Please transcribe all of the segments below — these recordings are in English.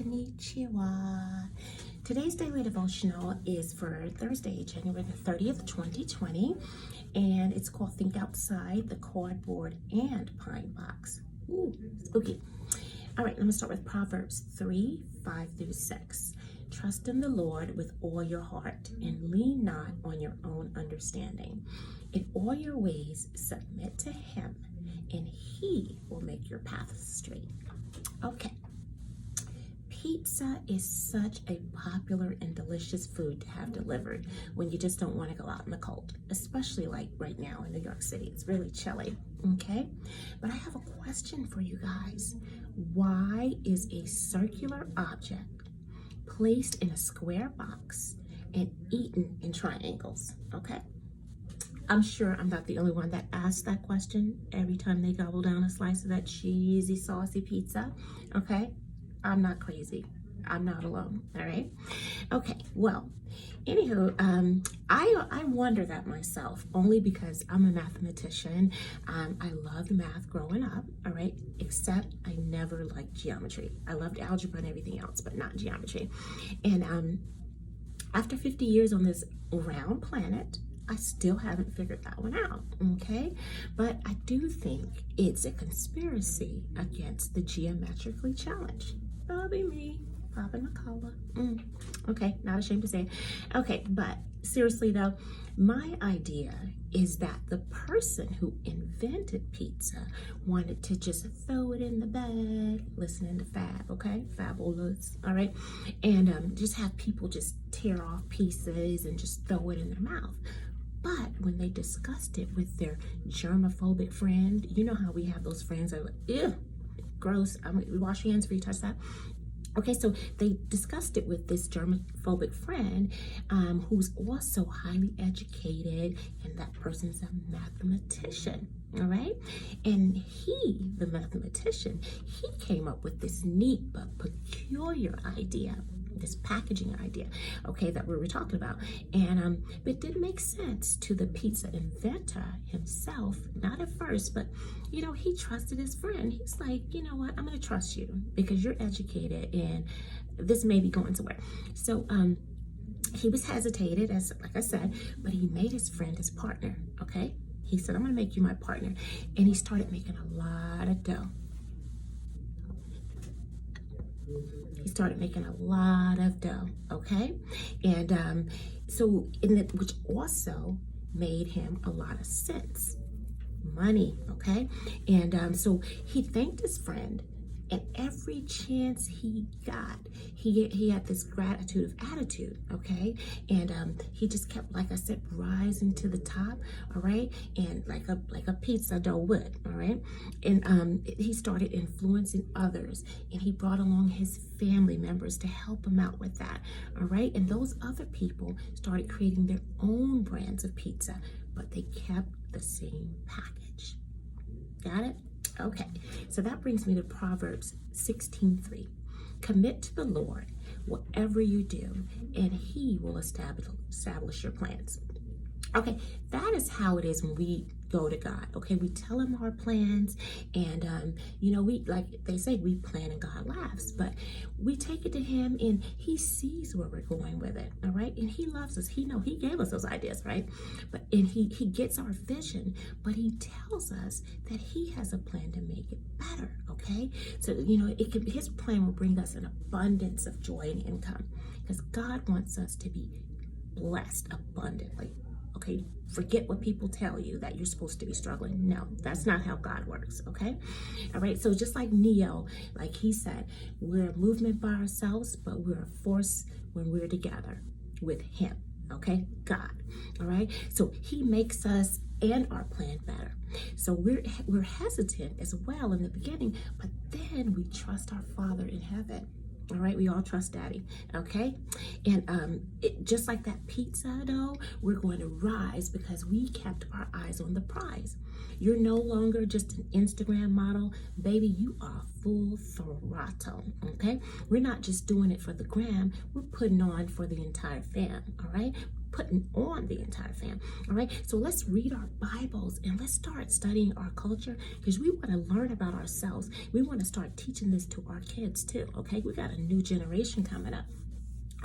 Konnichiwa. Today's daily devotional is for Thursday, January the 30th, 2020, and it's called Think Outside the Cardboard and Pine Box. Ooh, spooky. All right, I'm going to start with Proverbs 3:5-6. Trust in the Lord with all your heart and lean not on your own understanding. In all your ways, submit to Him, and He will make your paths straight. Okay. Pizza is such a popular and delicious food to have delivered when you just don't want to go out in the cold, especially like right now in New York City. It's really chilly, okay? But I have a question for you guys. Why is a circular object placed in a square box and eaten in triangles, okay? I'm sure I'm not the only one that asks that question every time they gobble down a slice of that cheesy, saucy pizza, okay? I'm not crazy. I'm not alone, all right? Okay, well, anywho, I wonder that myself, only because I'm a mathematician. I loved math growing up, all right? Except I never liked geometry. I loved algebra and everything else, but not geometry. And after 50 years on this round planet, I still haven't figured that one out, okay? But I do think it's a conspiracy against the geometrically challenged. That'll be me, popping my collar. Okay, not ashamed to say it. Okay, but seriously though, my idea is that the person who invented pizza wanted to just throw it in the bag, listening to Fab, okay? Fabulous, all right? And just have people just tear off pieces and just throw it in their mouth. But when they discussed it with their germophobic friend, you know how we have those friends that are like, ew, gross, wash your hands before you touch that. Okay, so they discussed it with this germophobic friend who's also highly educated, and that person's a mathematician, all right? And he, the mathematician, he came up with this neat but peculiar idea, this packaging idea, okay, that we were talking about. And it didn't make sense to the pizza inventor himself, not at first, but you know, he trusted his friend. He's like, you know what, I'm gonna trust you because you're educated and this may be going somewhere. So he was hesitated, as like I said, but he made his friend his partner, okay? He said, I'm gonna make you my partner. And he started making a lot of dough. He started making a lot of dough, okay? And which also made him a lot of sense, money, okay? And so he thanked his friend, and every chance he got, he had this gratitude of attitude, okay? And he just kept, like I said, rising to the top, all right? And like a pizza dough would, all right? And he started influencing others, and he brought along his family members to help him out with that, all right? And those other people started creating their own brands of pizza, but they kept the same package. Got it? Okay, so that brings me to Proverbs 16:3. Commit to the Lord whatever you do, and He will establish your plans. Okay, that is how it is when we go to God, okay? We tell Him our plans, and you know, we, like they say, we plan and God laughs, but we take it to Him and He sees where we're going with it, all right? And He loves us. He gave us those ideas, right? And he gets our vision, but He tells us that He has a plan to make it better, okay? So, you know, His plan will bring us an abundance of joy and income, because God wants us to be blessed abundantly. Okay, forget what people tell you that you're supposed to be struggling. No, that's not how God works, okay? All right, so just like Neo, like he said, we're a movement by ourselves, but we're a force when we're together with Him, okay? God, all right? So He makes us and our plan better. So we're hesitant as well in the beginning, but then we trust our Father in heaven. All right, we all trust Daddy, okay? And just like that pizza dough, we're going to rise because we kept our eyes on the prize. You're no longer just an Instagram model. Baby, you are full throttle, okay? We're not just doing it for the gram. We're putting on for the entire fam, all right? putting on the entire fam. All right, so let's read our Bibles and let's start studying our culture, because we want to learn about ourselves. We want to start teaching this to our kids too. Okay, we got a new generation coming up.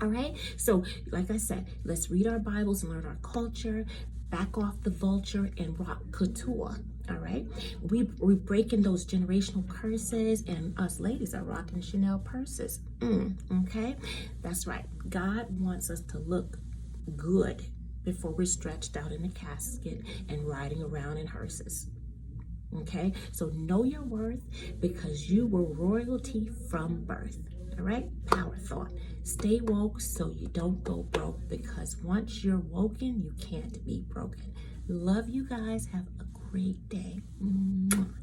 All right, so like I said, let's read our Bibles and learn our culture, back off the vulture, and rock couture. All right, we're breaking those generational curses, and us ladies are rocking Chanel purses. Okay, that's right. God wants us to look good before we're stretched out in a casket and riding around in hearses. Okay, so know your worth, because you were royalty from birth. All right, power thought. Stay woke so you don't go broke, because once you're woken, you can't be broken. Love you guys. Have a great day. Mwah.